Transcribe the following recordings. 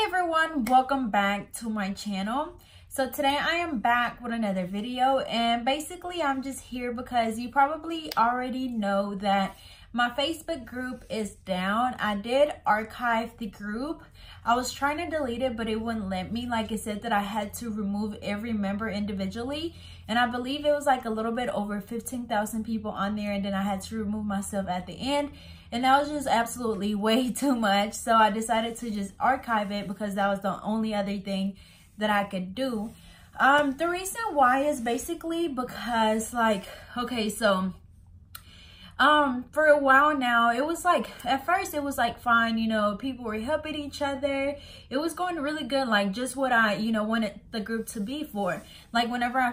everyone, welcome back to my channel. So today I am back with another video, and basically I'm just here because you probably already know that my Facebook group is down. I did archive the group. I was trying to delete it, but it wouldn't let me. Like it said that I had to remove every member individually, and I believe it was like a little bit over 15,000 people on there, and then I had to remove myself at the end. And that was just absolutely way too much. So I decided to just archive it because that was the only other thing that I could do. The reason why is basically because for a while now, it was like, at first it was like fine, you know, people were helping each other. It was going really good, like just what I, wanted the group to be for. Like whenever I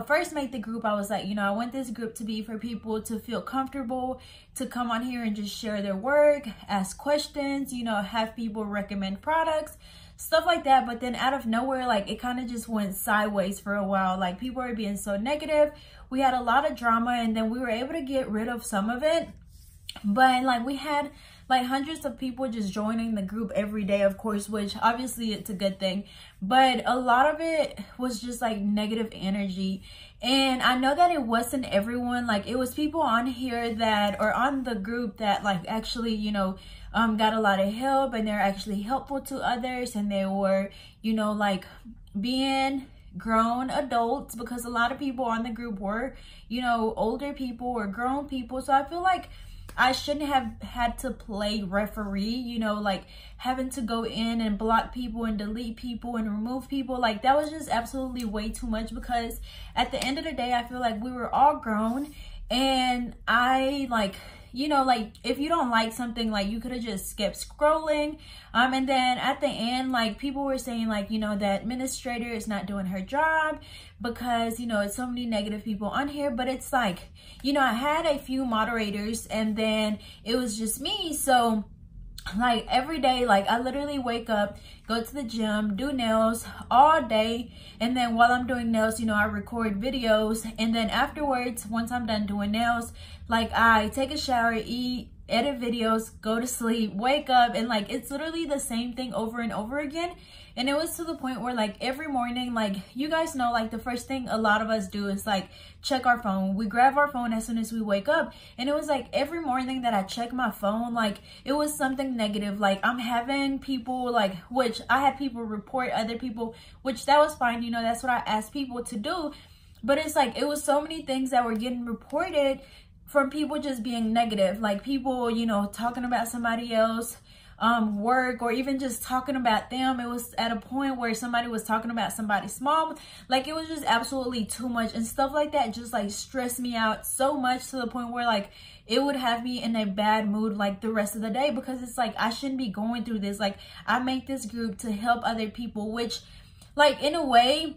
first made the group, I was like, I want this group to be for people to feel comfortable, to come on here and just share their work, ask questions, have people recommend products, stuff like that. But then out of nowhere, like it kind of just went sideways for a while. Like people were being so negative. We had a lot of drama, and then we were able to get rid of some of it. But like we had like hundreds of people just joining the group every day, of course, which obviously it's a good thing. But a lot of it was just like negative energy. And I know that it wasn't everyone. Like it was people on here that, or on the group that like actually, got a lot of help, and they're actually helpful to others, and they were, like being grown adults, because a lot of people on the group were, older people or grown people. So I feel like I shouldn't have had to play referee, like having to go in and block people and delete people and remove people. Like that was just absolutely way too much, because at the end of the day, I feel like we were all grown, and I like, if you don't like something, like you could have just skipped scrolling. And then at the end, like people were saying like, the administrator is not doing her job because, it's so many negative people on here. But it's like, I had a few moderators, and then it was just me. So like every day, like I literally wake up, go to the gym, do nails all day, and then while I'm doing nails, I record videos, and then afterwards, once I'm done doing nails, like I take a shower, eat, edit videos, go to sleep, wake up, and like it's literally the same thing over and over again. And it was to the point where like every morning, like you guys know, like the first thing a lot of us do is like check our phone. We grab our phone as soon as we wake up, and it was like every morning that I check my phone, like it was something negative. Like I'm having people like, which I had people report other people, which that was fine, that's what I asked people to do. But it's like it was so many things that were getting reported from people just being negative, like people, talking about somebody else work, or even just talking about them. It was at a point where somebody was talking about somebody's mom. Like it was just absolutely too much, and stuff like that just like stressed me out so much, to the point where like it would have me in a bad mood like the rest of the day, because it's like I shouldn't be going through this. Like I make this group to help other people, which like in a way,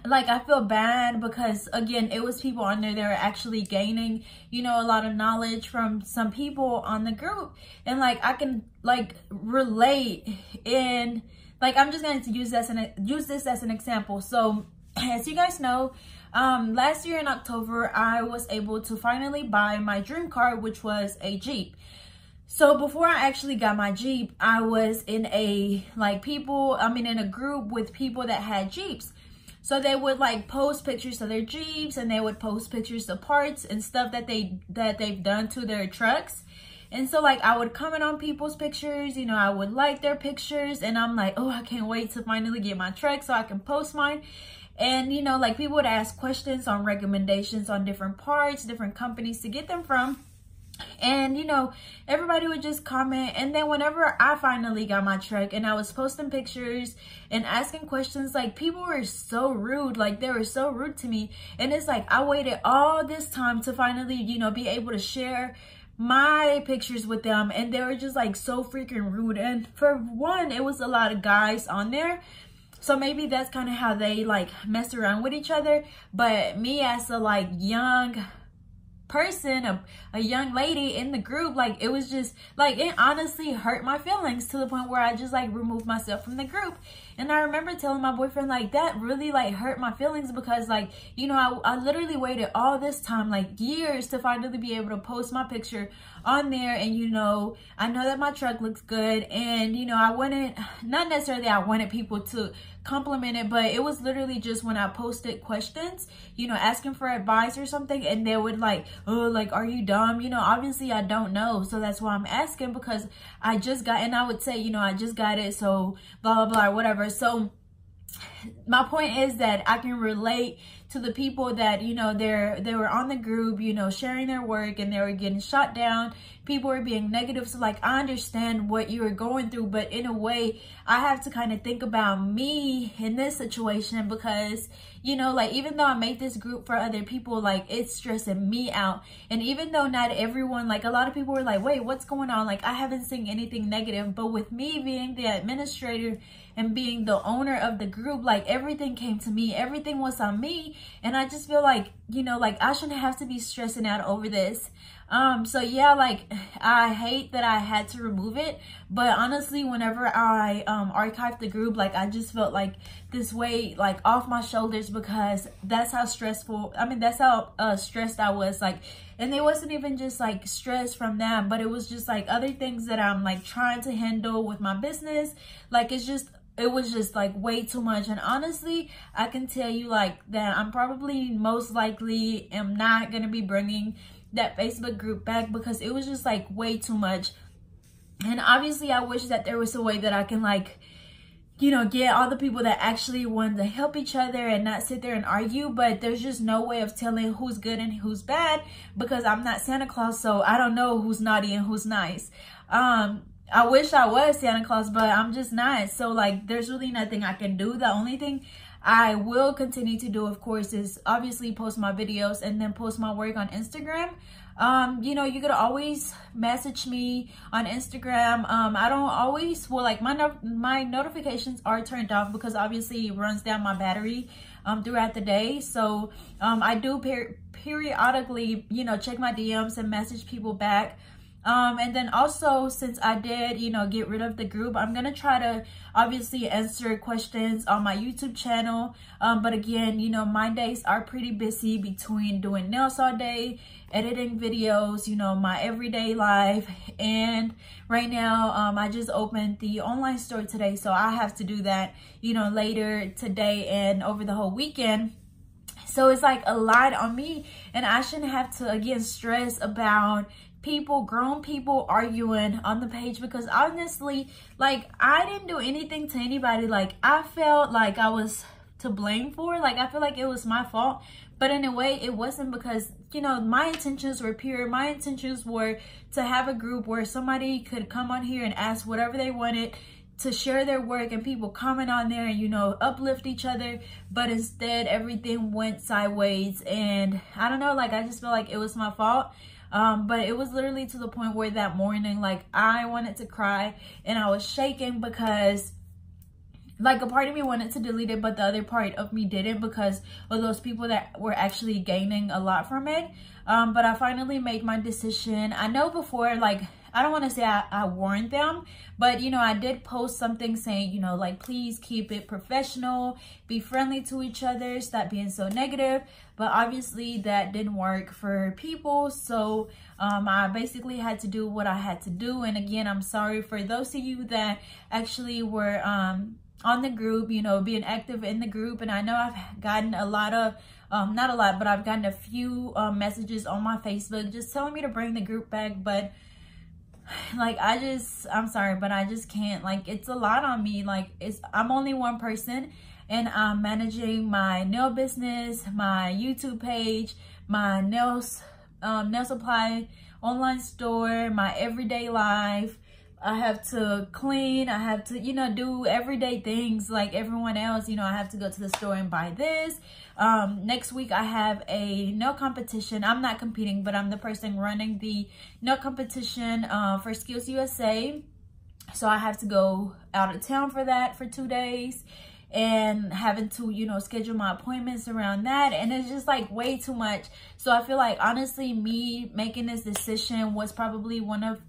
like I feel bad, because again, it was people on there that were actually gaining, a lot of knowledge from some people on the group, and like I can like relate. In like I'm just going to use this as an example. So as you guys know, last year in October, I was able to finally buy my dream car, which was a Jeep. So before I actually got my Jeep, I was in a in a group with people that had Jeeps. So they would like post pictures of their Jeeps, and they would post pictures of parts and stuff that they've done to their trucks. And so like I would comment on people's pictures, I would like their pictures, and I'm like, oh, I can't wait to finally get my truck so I can post mine. And like people would ask questions on recommendations on different parts, different companies to get them from. And everybody would just comment. And then whenever I finally got my truck and I was posting pictures and asking questions, like people were so rude. Like they were so rude to me. And it's like I waited all this time to finally be able to share my pictures with them, and they were just like so freaking rude. And for one, it was a lot of guys on there, so maybe that's kind of how they like mess around with each other. But me as a like young person, a young lady in the group. Like, it was just like, it honestly hurt my feelings to the point where I just like removed myself from the group. And I remember telling my boyfriend, like, that really like hurt my feelings, because like, you know, I literally waited all this time, like years, to finally be able to post my picture on there. And you know, I know that my truck looks good, and you know, I wanted, not necessarily I wanted people to compliment it, but it was literally just when I posted questions, you know, asking for advice or something, and they would like, oh, like, are you dumb? You know, obviously I don't know, so that's why I'm asking, because I just got, and I would say, you know, I just got it, so blah blah blah or whatever. So my point is that I can relate to the people that, you know, they were on the group, you know, sharing their work, and they were getting shot down. People were being negative. So like, I understand what you were going through, but in a way, I have to kind of think about me in this situation, because, you know, like, even though I made this group for other people, like, it's stressing me out. And even though not everyone, like, a lot of people were like, wait, what's going on? Like, I haven't seen anything negative, but with me being the administrator and being the owner of the group, like, everything came to me, everything was on me. And I just feel like, you know, like, I shouldn't have to be stressing out over this. So yeah, like, I hate that I had to remove it, but honestly, whenever I archived the group, like, I just felt like this weight like off my shoulders, because that's how stressful, I mean, that's how stressed I was. Like, and it wasn't even just like stress from that, but it was just like other things that I'm like trying to handle with my business. Like, it was just like way too much. And honestly, I can tell you like that I'm probably most likely am not gonna be bringing that Facebook group back, because it was just like way too much. And obviously I wish that there was a way that I can, like, you know, get all the people that actually want to help each other and not sit there and argue, but there's just no way of telling who's good and who's bad, because I'm not Santa Claus, so I don't know who's naughty and who's nice. I wish I was Santa Claus, but I'm just not. So like, there's really nothing I can do. The only thing I will continue to do, of course, is obviously post my videos and then post my work on Instagram. You know, you could always message me on Instagram. I don't always, well, like, my notifications are turned off, because obviously it runs down my battery throughout the day. So I do periodically, you know, check my DMs and message people back. And then also, since I did, you know, get rid of the group, I'm gonna try to obviously answer questions on my YouTube channel. But again, you know, my days are pretty busy between doing nails all day, editing videos, you know, my everyday life. And right now, I just opened the online store today, so I have to do that, you know, later today and over the whole weekend. So it's like a lot on me, and I shouldn't have to, again, stress about people, grown people, arguing on the page, because honestly, like, I didn't do anything to anybody. Like, I felt like I was to blame for, like, I feel like it was my fault, but in a way it wasn't, because, you know, my intentions were pure. My intentions were to have a group where somebody could come on here and ask whatever they wanted, to share their work, and people comment on there and, you know, uplift each other. But instead, everything went sideways, and I don't know, like, I just feel like it was my fault. But it was literally to the point where that morning, like, I wanted to cry, and I was shaking, because like, a part of me wanted to delete it, but the other part of me didn't, because of those people that were actually gaining a lot from it. But I finally made my decision. I know before, like, I don't want to say I warned them, but, you know, I did post something saying, you know, like, please keep it professional, be friendly to each other, stop being so negative. But obviously that didn't work for people. So I basically had to do what I had to do. And again, I'm sorry for those of you that actually were on the group, you know, being active in the group. And I know I've gotten a lot of, not a lot, but I've gotten a few messages on my Facebook just telling me to bring the group back. But like, I'm sorry, but I just can't. Like, it's a lot on me. Like, I'm only one person, and I'm managing my nail business, my YouTube page, my nail supply online store, my everyday life. I have to clean, I have to, you know, do everyday things like everyone else. You know, I have to go to the store and buy this. Next week I have a nail competition. I'm not competing, but I'm the person running the nail competition for Skills USA. So I have to go out of town for that for 2 days. and having to, you know, schedule my appointments around that, and it's just like way too much. So I feel like honestly me making this decision was probably one of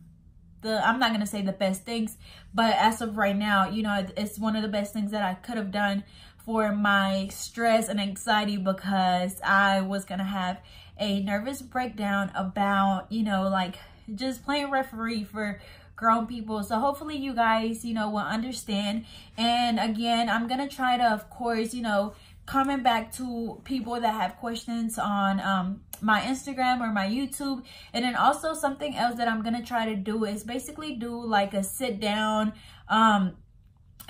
the, I'm not gonna say the best things, but as of right now, you know, it's one of the best things that I could have done for my stress and anxiety, because I was gonna have a nervous breakdown about, you know, like just playing referee for grown people. So hopefully you guys, you know, will understand. And again, I'm gonna try to, of course, you know, comment back to people that have questions on my Instagram or my YouTube. And then also something else that I'm gonna try to do is basically do like a sit down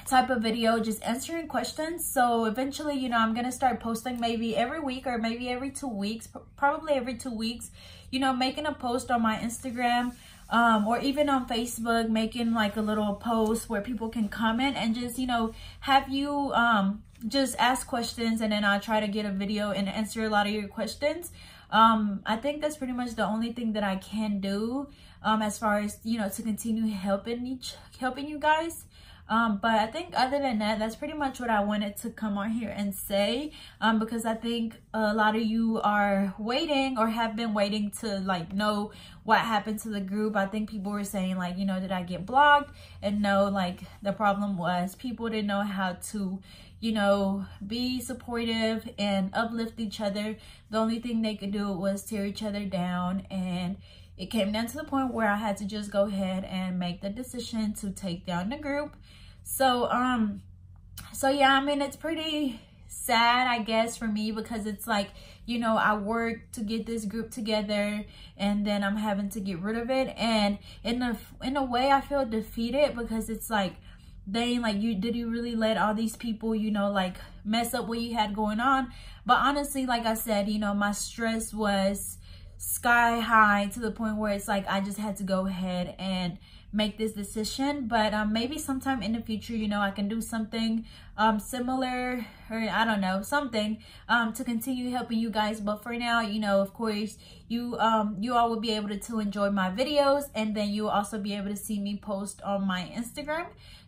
type of video, just answering questions. So eventually, you know, I'm gonna start posting maybe every week or maybe every 2 weeks, probably every 2 weeks, you know, making a post on my Instagram or even on Facebook, making like a little post where people can comment and just, you know, have you just ask questions, and then I'll try to get a video and answer a lot of your questions. I think that's pretty much the only thing that I can do as far as, you know, to continue helping you guys. But I think other than that, that's pretty much what I wanted to come on here and say, because I think a lot of you are waiting or have been waiting to like know what happened to the group. I think people were saying like, you know, did I get blocked? And no, like the problem was people didn't know how to, you know, be supportive and uplift each other. The only thing they could do was tear each other down, and it came down to the point where I had to just go ahead and make the decision to take down the group. So, so yeah, I mean, it's pretty sad, I guess, for me, because it's like, you know, I worked to get this group together and then I'm having to get rid of it. And in a way, I feel defeated, because it's like, dang, like, did you really let all these people, you know, like mess up what you had going on? But honestly, like I said, you know, my stress was sky high to the point where it's like I just had to go ahead and make this decision. But maybe sometime in the future, you know, I can do something similar, or I don't know, something to continue helping you guys. But for now, you know, of course, you all will be able to enjoy my videos, and then you'll also be able to see me post on my Instagram.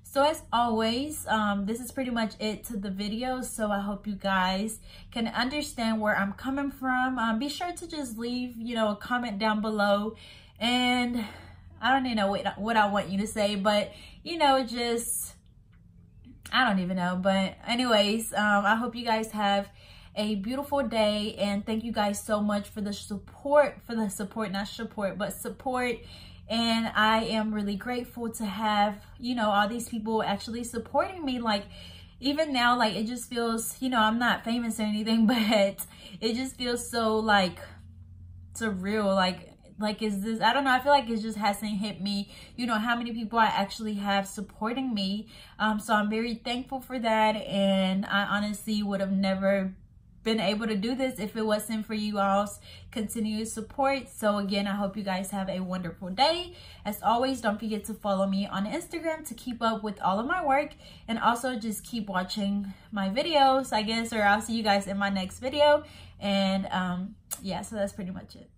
So as always, this is pretty much it to the video. So I hope you guys can understand where I'm coming from. Be sure to just leave, you know, a comment down below. And I don't even know what I want you to say, but, you know, just, I don't even know. But anyways, I hope you guys have a beautiful day, and thank you guys so much for the support, not support, but support. And I am really grateful to have, you know, all these people actually supporting me. Like, even now, like, it just feels, you know, I'm not famous or anything, but it just feels so, like, surreal. Like, is this, I don't know, I feel like it just hasn't hit me, you know, how many people I actually have supporting me. So I'm very thankful for that. And I honestly would have never been able to do this if it wasn't for you all's continued support. So again, I hope you guys have a wonderful day. As always, don't forget to follow me on Instagram to keep up with all of my work, and also just keep watching my videos, I guess, or I'll see you guys in my next video. And yeah, so that's pretty much it.